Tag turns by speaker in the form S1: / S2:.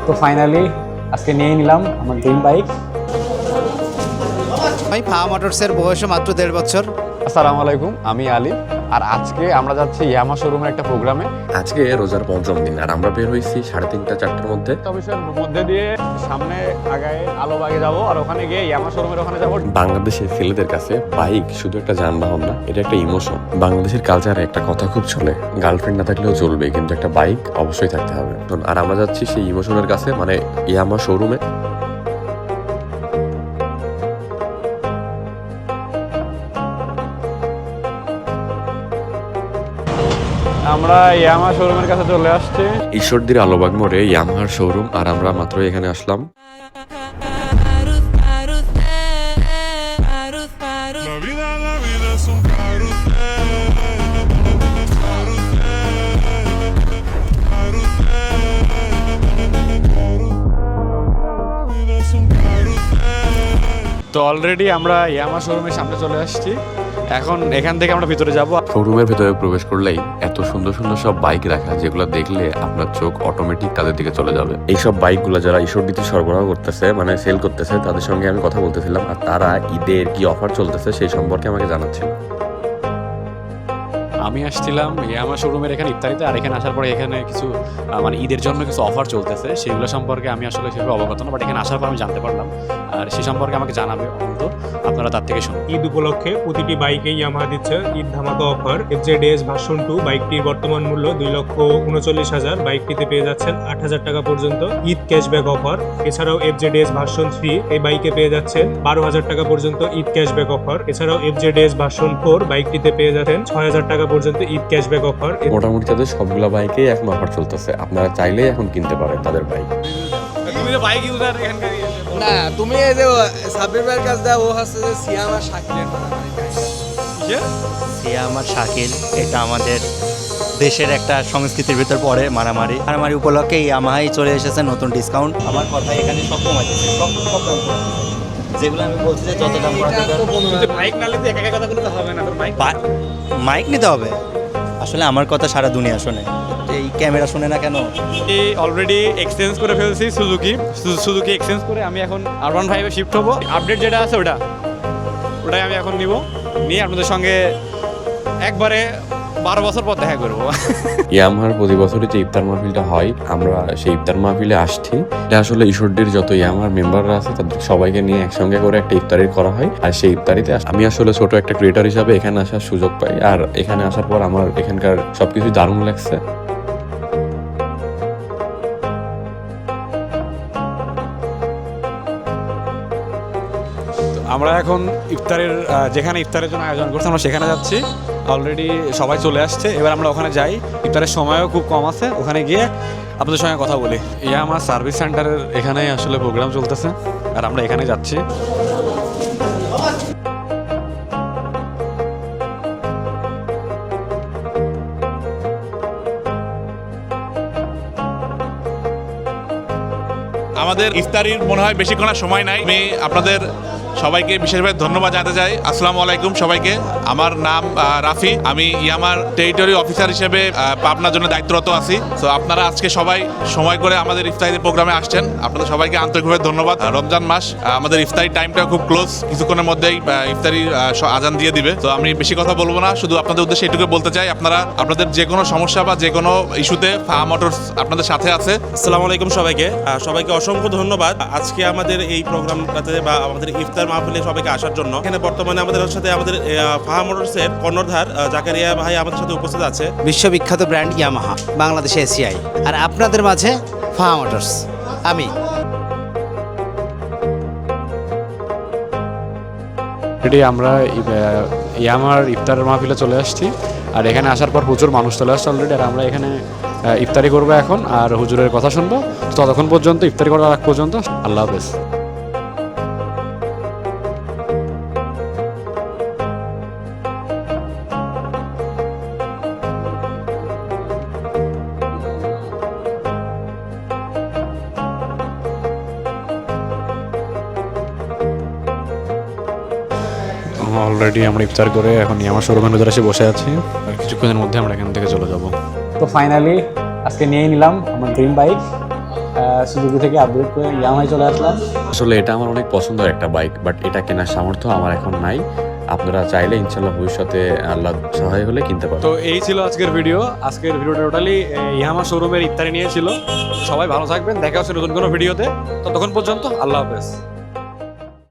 S1: তো ফাইনালি আজকে নিয়ে নিলাম আমার ড্রিম বাইক।
S2: ভাই ফাহা মোটরসের বয়স মাত্র 1.5 বছর।
S1: আসসালামু আলাইকুম, আমি আলী। আর আজকে আমরা যাচ্ছি ইয়ামা শোরুমের একটা প্রোগ্রামে।
S3: আজকে রোজার পঞ্চম দিন আর আমরা বের হয়েছি 3:30-4টার মধ্যে।
S1: অফিসের মধ্যে দিয়ে সামনে আগায় আলোবাগে যাব আর ওখানে গিয়ে ইয়ামা শোরুমের ওখানে যাব।
S3: বাংলাদেশের ছেলেদের কাছে বাইক শুধু একটা যানবাহন না, এটা একটা ইমোশন। বাংলাদেশের কালচারে একটা কথা খুব চলে, গার্লফ্রেন্ড না থাকলেও চলবে কিন্তু একটা বাইক অবশ্যই থাকতে হবে। আর আমরা যাচ্ছি সেই ইমোশনের কাছে, মানে ইয়ামা শোরুমে।
S1: আমরা ইয়ামা শোরুমের কাছে চলে আসছি।
S3: ঈশ্বরদীর আলোবাগ মোড়ে ইয়ামাহার শোরুম, আর আমরা মাত্র এখানে আসলাম।
S4: La vida es un carrusel.
S1: তো অলরেডি আমরা ইয়ামা শোরুমের সামনে চলে আসছি। এখন এখান থেকে আমরা ভিতরে যাব।
S3: শোরুমের ভেতরে প্রবেশ করলেই এত সুন্দর সুন্দর সব বাইক রাখা, যেগুলো দেখলে আপনার চোখ অটোমেটিক তাদের দিকে চলে যাবে। এইসব বাইকগুলো যারা ঈশ্বরদীতে সরবরাহ করতেছে, মানে সেল করতেছে, তাদের সঙ্গে আমি কথা বলতেছিলাম আর তারা ঈদের কি অফার চলতেছে সেই সম্পর্কে আমাকে জানাচ্ছিল।
S1: আমি আসছিলাম ইয়ামা শোরুমের এখানে ইফতারিতে, আর এখানে আসার পরে এখানে কিছু মানে ঈদের জন্য কিছু অফার চলতেছে, সেগুলো সম্পর্কে আমি আসলে সেভাবে অবগত না, বাট এখানে আসার পর আমি জানতে পারলাম। আর সেই সম্পর্কে আমাকে জানাবে অন্ত, আপনারা তার থেকে শুনুন।
S5: ঈদ উপলক্ষে প্রতিটি বাইকেই ইয়ামাহা দিচ্ছে ঈদ ধামাকা অফার। FZS ভার্সন 2 বাইকটির বর্তমান মূল্য 2,39,000, বাইকটিতে পেয়ে যাচ্ছেন 8,000 টাকা পর্যন্ত ঈদ ক্যাশব্যাক অফার। এছাড়াও FZS ভার্সন 3 এই বাইকে পেয়ে যাচ্ছেন 12,000 টাকা পর্যন্ত ঈদ ক্যাশব্যাক অফার। এছাড়াও FZS ভার্সন 4 বাইকটিতে পেয়ে যাচ্ছেন 6,000 টাকা পর্যন্ত ঈদ ক্যাশব্যাক অফার।
S3: মোটামুটি তাদের সবগুলা বাইকেই এখন অফার চলতেছে, আপনারা চাইলেই এখন কিনতে পারেন তাদের বাইক।
S1: তুমি তো বাইক ইউজার এখানকার।
S2: না, তুমি এই যে সাবির ভাইয়ের কাছে দাও, ও হচ্ছে যে সিয়াম আর শাকিলের সিয়াম আর শাকিল, এটা আমাদের দেশের একটা সংস্কৃতির ভিতর পড়ে। মারামারি উপলক্ষে ইয়ামাহাই চলে এসেছে নতুন ডিসকাউন্ট। আমার কথা এখানে সব কমাই দিচ্ছে, সব দাম কমাই দিচ্ছে। যেগুলো আমি বলছি যে যত দাম
S1: বাইক না নিলে একা কথা বলতে হবে না, তোর বাইক
S2: মাইক নিতে হবে। আসলে আমার কথা সারা দুনিয়া শোনে, এই ক্যামেরা শোনে না কেন?
S1: অলরেডি এক্সচেঞ্জ করে ফেলছি সুজুকি এক্সচেঞ্জ করে আমি এখন R15 এ শিফট হবো। আপডেট যেটা আছে ওটাই আমি এখন নিব, নিয়ে আপনাদের সঙ্গে একবারে 12 বছর পর দেখা করবো।
S3: ইয়ামাহার প্রতি বছরই যে ইফতার মাহফিলটা হয়, আমরা সেই ইফতার মাহফিলে আসছি। এটা আসলে ঈশ্বরদীর যত ইয়ামাহার মেম্বাররা আছে তাদের সবাইকে নিয়ে একসঙ্গে করে একটা ইফতারি করা হয়। আর সেই ইফতারিতে আমি আসলে ছোট একটা ক্রিয়েটর হিসাবে এখানে আসার সুযোগ পাই, আর এখানে আসার পর আমার এখানকার সবকিছু দারুণ লাগছে।
S1: আমরা এখন যেখানে ইফতারের জন্য আয়োজন করছি আমরা সেখানে যাচ্ছি। অলরেডি সবাই চলে আসছে, এবার আমরা ওখানে যাই। ইফতারের সময়ও খুব কম আছে, ওখানে গিয়ে আপনাদের সঙ্গে কথা বলি। আমার সার্ভিস সেন্টারের এখানেই আসলে প্রোগ্রাম চলতেছে আর আমরা এখানে যাচ্ছি।
S4: আমাদের ইফতারির মনে হয় বেশিক্ষণ আর সময় নাই। আমি আপনাদের সবাইকে বিশেষভাবে ধন্যবাদ জানাতে চাই। আসসালামু আলাইকুম সবাইকে। আমার নাম রাফি, আমি ইয়ামার টেরিটরি অফিসার হিসেবে পাবনার জন্য দায়িত্বরত আছি। তো আপনারা আজকে সবাই সময় করে আমাদের ইফতারির প্রোগ্রামে আসছেন, আপনাদের সবাইকে আন্তরিকভাবে ধন্যবাদ। রমজান মাস, আমাদের ইফতারি টাইমটা খুব ক্লোজ, কিছুক্ষণের মধ্যেই ইফতারি আজান দিয়ে দিবে। তো আমি বেশি কথা বলবো না, শুধু আপনাদের উদ্দেশ্যে এটুকু বলতে চাই, আপনারা আপনাদের যে কোনো সমস্যা বা যে কোনো ইস্যুতে ফাহা মোটরস আপনাদের সাথে আছে।
S6: আসসালামু আলাইকুম সবাইকে অসংখ্য ধন্যবাদ আজকে আমাদের এই প্রোগ্রামটাতে বা আমাদের ইফতার মাহফিলে সবাইকে আসার জন্য। এখানে বর্তমানে আমাদের সাথে আমাদের ফাহা মোটরসের কর্ণধার জাকারিয়া ভাই আমাদের সাথে উপস্থিত আছে।
S2: বিশ্ববিখ্যাত ব্র্যান্ড ইয়ামাহা, বাংলাদেশে এসিআই, আর আপনাদের মাঝে ফাহা মোটরস। আমি
S1: আমরা ইয়ামার ইফতারের মাহফিলে চলে আসছি, আর এখানে আসার পর প্রচুর মানুষ চলে আসছে অলরেডি। আর আমরা এখানে ইফতারি করবো এখন, আর হুজুরের কথা শুনবো। ততক্ষণ পর্যন্ত, ইফতারি করার আগ পর্যন্ত আল্লাহ হাফেজ। অলরেডি আমরা ইফতার করে এখন আমার শোরুমের ভিতরে এসে বসে আছি, আর কিছুক্ষণের মধ্যে আমরা এখান থেকে চলে যাব। তো ফাইনালি আজকে নিয়ে নিলাম আমার ড্রিম বাইক। সুজুকি থেকে আপডেট করে ইয়ামাহায় চলে আসলাম।
S3: আসলে এটা আমার অনেক পছন্দের একটা বাইক, বাট এটা কেনার সামর্থ্য আমার এখন নাই। আপনারা চাইলে ইনশাল্লাহ ভবিষ্যতে আল্লাহ সহায় হলে কিনতে পারবেন।
S1: তো এই ছিল আজকের ভিডিও। আজকের ভিডিওটা টোটালি ইয়ামাহা শোরুমের ইফতারি নিয়ে ছিল। সবাই ভালো থাকবেন, দেখা হচ্ছে নতুন কোনো ভিডিওতে। ততক্ষণ পর্যন্ত আল্লাহ হাফেজ।